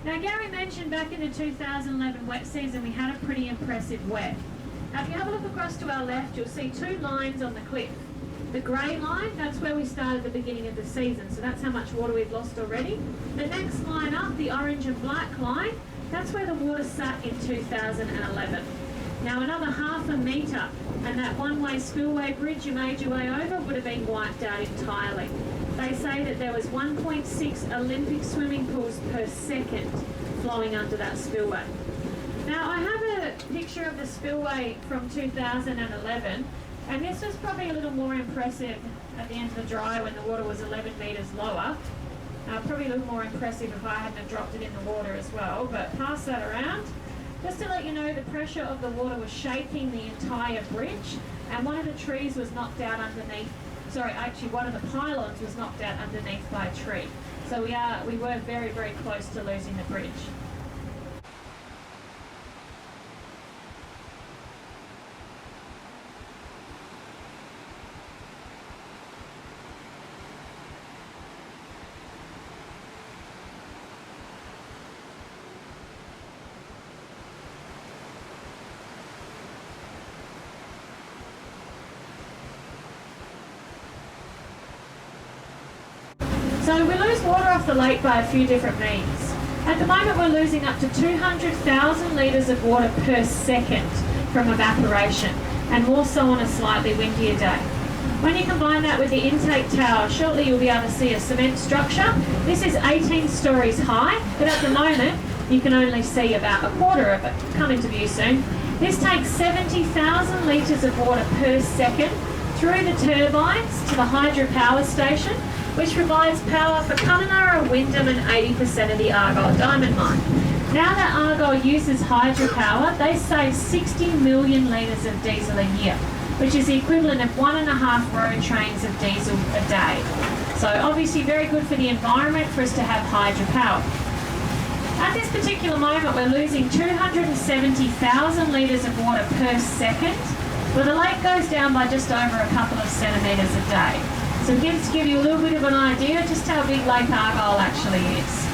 Now Gary mentioned back in the 2011 wet season we had a pretty impressive wet. Now if you have a look across to our left, you'll see two lines on the cliff. The grey line, that's where we started the beginning of the season, so that's how much water we've lost already. The next line up, the orange and black line, that's where the water sat in 2011. Now another half a metre and that one-way spillway bridge you made your way over would have been wiped out entirely. They say that there was 1.6 Olympic swimming pools per second flowing under that spillway. Now I have a picture of the spillway from 2011, and this was probably a little more impressive at the end of the dry when the water was 11 metres lower. Probably a little more impressive if I hadn't dropped it in the water as well, but pass that around. Just to let you know, the pressure of the water was shaking the entire bridge, and one of the trees was knocked out underneath. Sorry, actually one of the pylons was knocked out underneath by a tree. So we were very, very close to losing the bridge. So we lose water off the lake by a few different means. At the moment we're losing up to 200,000 litres of water per second from evaporation, and more so on a slightly windier day. When you combine that with the intake tower, shortly you'll be able to see a cement structure. This is 18 stories high, but at the moment you can only see about a quarter of it. Coming to view soon. This takes 70,000 litres of water per second through the turbines to the hydropower station, which provides power for Kununurra, Wyndham and 80% of the Argyle diamond mine. Now that Argyle uses hydropower, they save 60 million litres of diesel a year, which is the equivalent of 1.5 road trains of diesel a day. So obviously very good for the environment for us to have hydropower. At this particular moment we're losing 270,000 litres of water per second, but the lake goes down by just over a couple of centimetres a day. So just to give you a little bit of an idea just how big Lake Argyle actually is.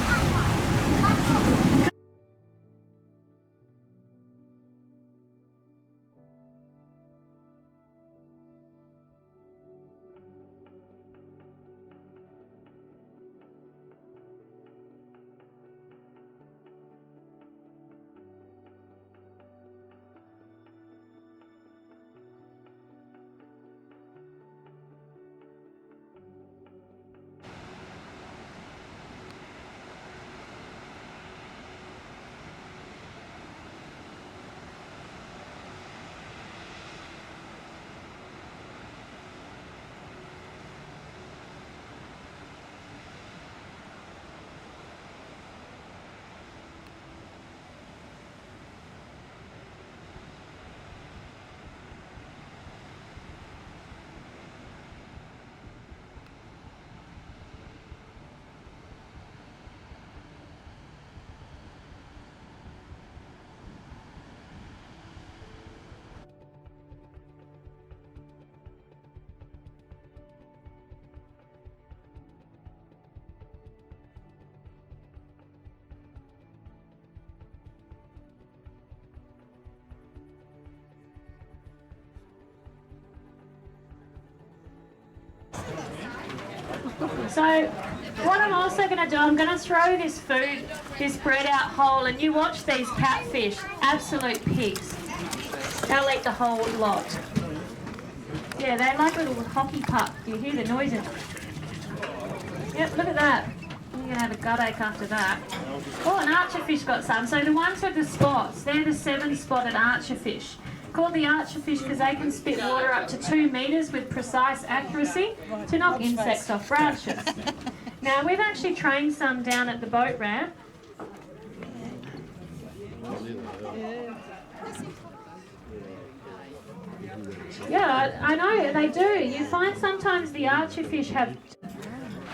So what I'm also going to do, I'm going to throw this food, this bread out whole, and you watch these catfish, absolute pigs. They'll eat the whole lot. Yeah, they're like a little hockey puck. Do you hear the noises? Yep, look at that. You're going to have a gut ache after that. Oh, an archerfish got some. So the ones with the spots, they're the 7-spotted archerfish. Called the archerfish because they can spit water up to 2 metres with precise accuracy to knock insects off branches. Now we've actually trained some down at the boat ramp. Yeah, I know, they do. You find sometimes the archerfish have...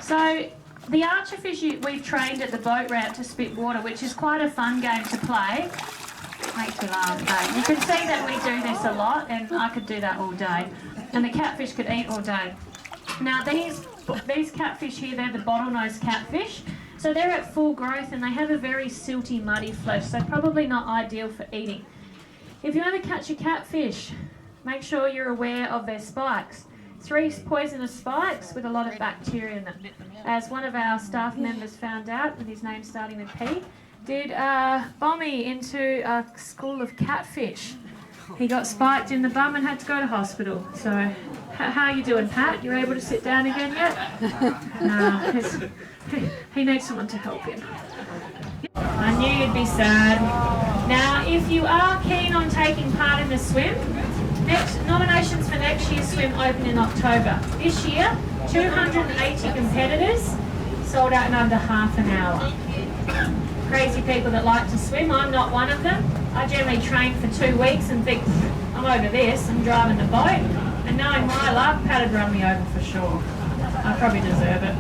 So the archerfish we've trained at the boat ramp to spit water, which is quite a fun game to play. Makes me laugh. You can see that we do this a lot, and I could do that all day. And the catfish could eat all day. Now these catfish here, they're the bottlenose catfish. So they're at full growth and they have a very silty, muddy flesh, so probably not ideal for eating. If you ever catch a catfish, make sure you're aware of their spikes. 3 poisonous spikes with a lot of bacteria in them. As one of our staff members found out, with his name starting with P, did Bommy into a school of catfish. He got spiked in the bum and had to go to hospital. So, how are you doing, Pat? You able to sit down again yet? No, he needs someone to help him. I knew you'd be sad. Now, if you are keen on taking part in the swim, nominations for next year's swim open in October. This year, 280 competitors, sold out in under half an hour. Crazy people that like to swim, I'm not one of them. I generally train for 2 weeks and think, I'm over this, I'm driving the boat, and knowing my luck, Pat would run me over for sure. I probably deserve it.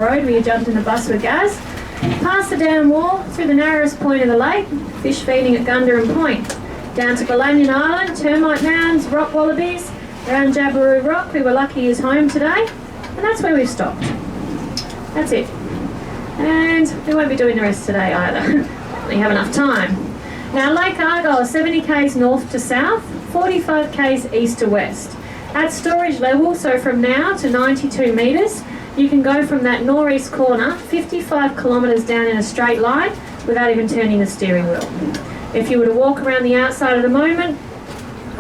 Road where you jumped in the bus with Gaz, past the dam wall, through the narrowest point of the lake, fish feeding at Gundarun Point, down to Balanian Island, termite mounds, rock wallabies, around Jabiru Rock. We were lucky he was home today, and that's where we've stopped. That's it. And we won't be doing the rest today either. We have enough time. Now Lake Argyle is 70 k's north to south, 45 k's east to west. At storage level, so from now to 92 metres, you can go from that northeast corner 55 kilometres down in a straight line without even turning the steering wheel. If you were to walk around the outside at the moment,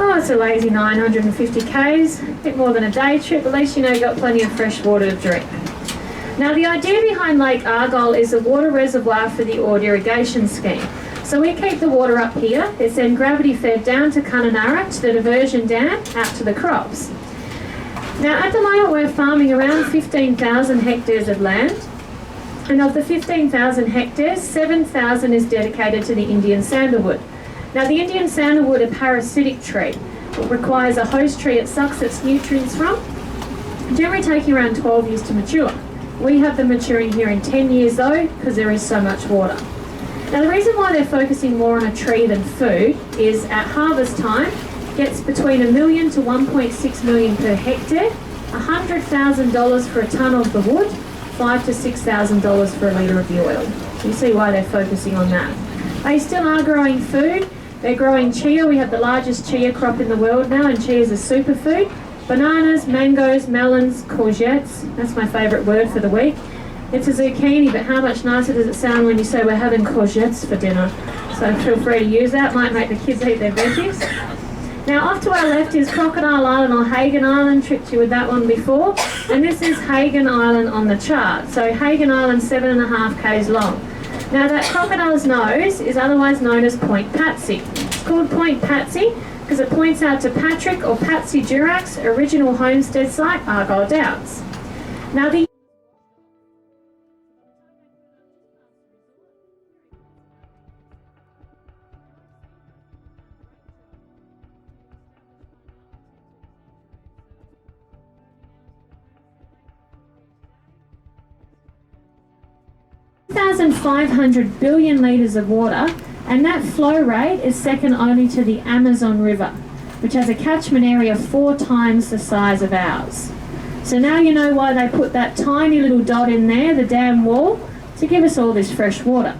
it's a lazy 950 k's, a bit more than a day trip. At least you know you've got plenty of fresh water to drink. Now the idea behind Lake Argyle is a water reservoir for the Ord irrigation scheme. So we keep the water up here, it's then gravity fed down to Kununurra to the diversion dam out to the crops. Now at the moment we're farming around 15,000 hectares of land, and of the 15,000 hectares, 7,000 is dedicated to the Indian sandalwood. Now the Indian sandalwood, a parasitic tree, it requires a host tree it sucks its nutrients from, generally taking around 12 years to mature. We have them maturing here in 10 years though, because there is so much water. Now the reason why they're focusing more on a tree than food is at harvest time, gets between $1 million to $1.6 million per hectare, $100,000 for a tonne of the wood, $5,000 to $6,000 for a litre of the oil. You see why they're focusing on that. They still are growing food. They're growing chia. We have the largest chia crop in the world now, and chia is a superfood. Bananas, mangoes, melons, courgettes. That's my favourite word for the week. It's a zucchini, but how much nicer does it sound when you say we're having courgettes for dinner? So feel free to use that. Might make the kids eat their veggies. Now off to our left is Crocodile Island or Hagen Island, tricked you with that one before, and this is Hagen Island on the chart. So Hagen Island 7.5 k's long. Now that crocodile's nose is otherwise known as Point Patsy. It's called Point Patsy because it points out to Patrick or Patsy Durac's original homestead site, Argyle Downs. Now the $1,500 billion litres of water, and that flow rate is second only to the Amazon River, which has a catchment area 4 times the size of ours. So now you know why they put that tiny little dot in there, the dam wall, to give us all this fresh water.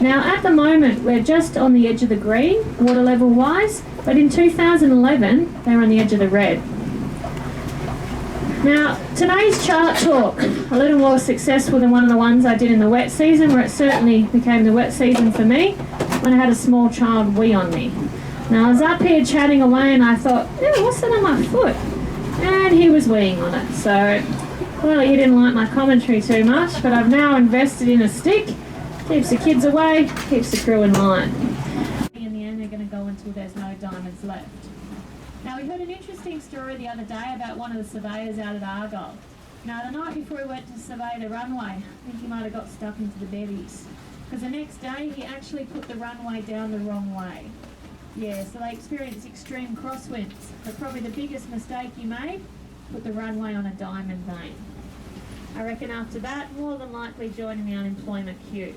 Now at the moment we're just on the edge of the green, water level wise, but in 2011 they were on the edge of the red. Now, today's chart talk, a little more successful than one of the ones I did in the wet season, where it certainly became the wet season for me, when I had a small child wee on me. Now, I was up here chatting away and I thought, what's that on my foot? And he was weeing on it. So, clearly he didn't like my commentary too much, but I've now invested in a stick, keeps the kids away, keeps the crew in line. In the end, they're going to go until there's no diamonds left. Now, we heard an interesting story the other day about one of the surveyors out at Argyle. Now, the night before he went to survey the runway, I think he might have got stuck into the bevies. Because the next day he actually put the runway down the wrong way. Yeah, so they experienced extreme crosswinds. But probably the biggest mistake he made, put the runway on a diamond vein. I reckon after that, more than likely joining the unemployment queue.